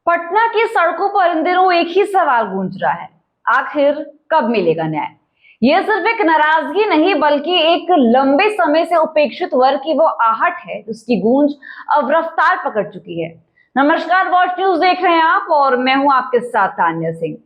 पटना की सड़कों पर इन दिनों एक ही सवाल गूंज रहा है, आखिर कब मिलेगा न्याय। यह सिर्फ एक नाराजगी नहीं बल्कि एक लंबे समय से उपेक्षित वर्ग की वो आहट है जिसकी गूंज अब रफ्तार पकड़ चुकी है। नमस्कार, वॉच न्यूज देख रहे हैं आप और मैं हूं आपके साथ तान्या सिंह।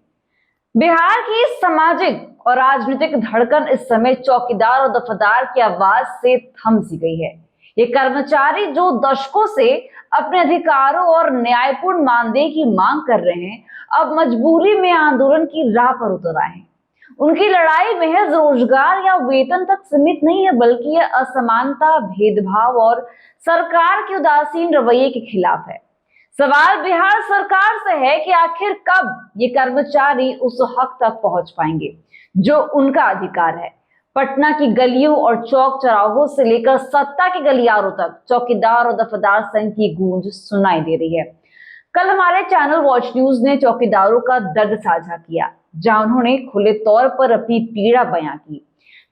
बिहार की सामाजिक और राजनीतिक धड़कन इस समय चौकीदार और दफादार की आवाज से थम सी गई है। ये कर्मचारी जो दशकों से अपने अधिकारों और न्यायपूर्ण मानदेय की मांग कर रहे हैं, अब मजबूरी में आंदोलन की राह पर उतर आए हैं। उनकी लड़ाई महज रोजगार या वेतन तक सीमित नहीं है, बल्कि यह असमानता, भेदभाव और सरकार के उदासीन रवैये के खिलाफ है। सवाल बिहार सरकार से है कि आखिर कब ये कर्मचारी उस हक तक पहुंच पाएंगे जो उनका अधिकार है। पटना की गलियों और चौक चौराहों से लेकर सत्ता के गलियारों तक चौकीदार और दफादार संघ की गूंज सुनाई दे रही है। कल हमारे चैनल वॉच न्यूज ने चौकीदारों का दर्द साझा किया, जहां उन्होंने खुले तौर पर अपनी पीड़ा बयां की।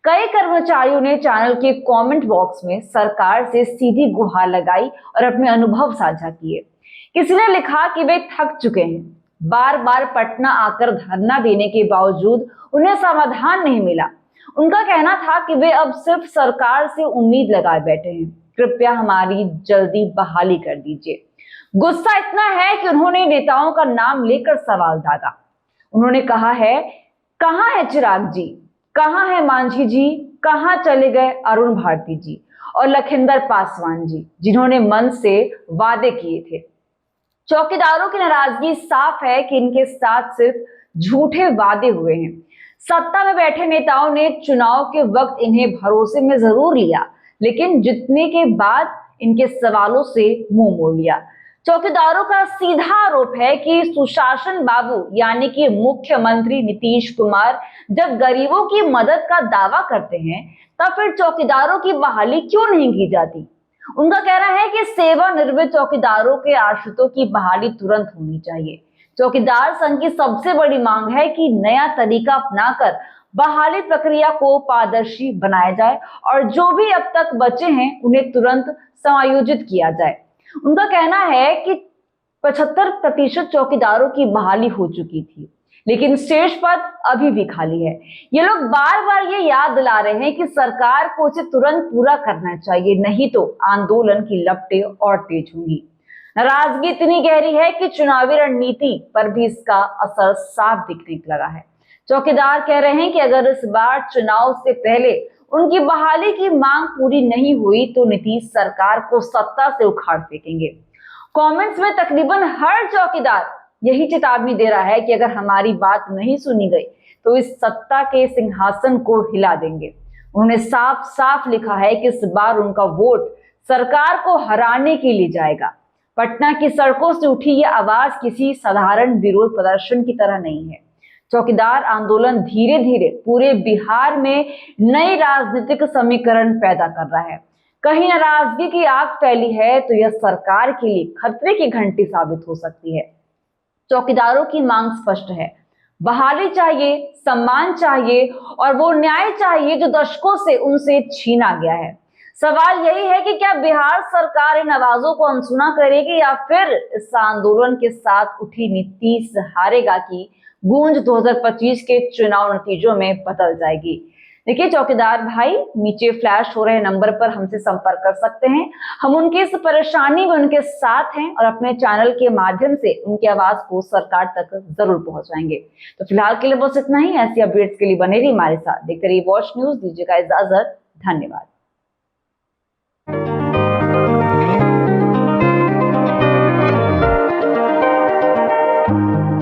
कई कर्मचारियों ने चैनल के कमेंट बॉक्स में सरकार से सीधी गुहार लगाई और अपने अनुभव साझा किए। किसी ने लिखा कि वे थक चुके हैं, बार बार पटना आकर धरना देने के बावजूद उन्हें समाधान नहीं मिला। उनका कहना था कि वे अब सिर्फ सरकार से उम्मीद लगाए बैठे हैं, कृपया हमारी जल्दी बहाली कर दीजिए। गुस्सा इतना है कि उन्होंने नेताओं का नाम लेकर सवाल दागा। उन्होंने कहा है, कहां है चिराग जी, कहां है मांझी जी, कहां चले गए अरुण भारती जी और लखिंदर पासवान जी, जिन्होंने मन से वादे किए थे। चौकीदारों की नाराजगी साफ है कि इनके साथ सिर्फ झूठे वादे हुए हैं। सत्ता में बैठे नेताओं ने चुनाव के वक्त इन्हें भरोसे में जरूर लिया, लेकिन जीतने के बाद इनके सवालों से मुंह मोड़ लिया। चौकीदारों का सीधा आरोप है कि सुशासन बाबू यानी कि मुख्यमंत्री नीतीश कुमार जब गरीबों की मदद का दावा करते हैं, तब फिर चौकीदारों की बहाली क्यों नहीं की जाती। उनका कहना है कि सेवानिवृत्त चौकीदारों के आश्रितों की बहाली तुरंत होनी चाहिए। चौकीदार संघ की सबसे बड़ी मांग है कि नया तरीका अपनाकर बहाली प्रक्रिया को पारदर्शी बनाया जाए और जो भी अब तक बचे हैं उन्हें तुरंत समायोजित किया जाए। उनका कहना है कि 75% चौकीदारों की बहाली हो चुकी थी, लेकिन शेष पद अभी भी खाली है। ये लोग बार बार ये याद दिला रहे हैं कि सरकार को इसे तुरंत पूरा करना चाहिए, नहीं तो आंदोलन की लपटें और तेज होंगी। नाराजगी इतनी गहरी है कि चुनावी रणनीति पर भी इसका असर साफ दिखने लगा है। चौकीदार कह रहे हैं कि अगर इस बार चुनाव से पहले उनकी बहाली की मांग पूरी नहीं हुई तो नीतीश सरकार को सत्ता से उखाड़ फेंकेंगे। कमेंट्स में तकरीबन हर चौकीदार यही चेतावनी दे रहा है कि अगर हमारी बात नहीं सुनी गई तो इस सत्ता के सिंहासन को हिला देंगे। उन्होंने साफ साफ लिखा है कि इस बार उनका वोट सरकार को हराने के लिए जाएगा। पटना की सड़कों से उठी यह आवाज किसी साधारण विरोध प्रदर्शन की तरह नहीं है। चौकीदार आंदोलन धीरे धीरे पूरे बिहार में नई राजनीतिक समीकरण पैदा कर रहा है। कहीं नाराजगी की आग फैली है तो यह सरकार के लिए खतरे की घंटी साबित हो सकती है। चौकीदारों की मांग स्पष्ट है, बहाली चाहिए, सम्मान चाहिए और वो न्याय चाहिए जो दशकों से उनसे छीना गया है। सवाल यही है कि क्या बिहार सरकार इन आवाजों को अनसुना करेगी या फिर इस आंदोलन के साथ उठी नीतीश हारेगा की गूंज 2025 के चुनाव नतीजों में बदल जाएगी। देखिए चौकीदार भाई, नीचे फ्लैश हो रहे नंबर पर हमसे संपर्क कर सकते हैं। हम उनकी इस परेशानी में उनके साथ हैं और अपने चैनल के माध्यम से उनकी आवाज को सरकार तक जरूर पहुंचाएंगे। तो फिलहाल के लिए बस इतना ही। ऐसी अपडेट्स के लिए बने रहिए हमारे साथ, देखते रहिए वॉच न्यूज। दीजिएगा इजाजत, धन्यवाद।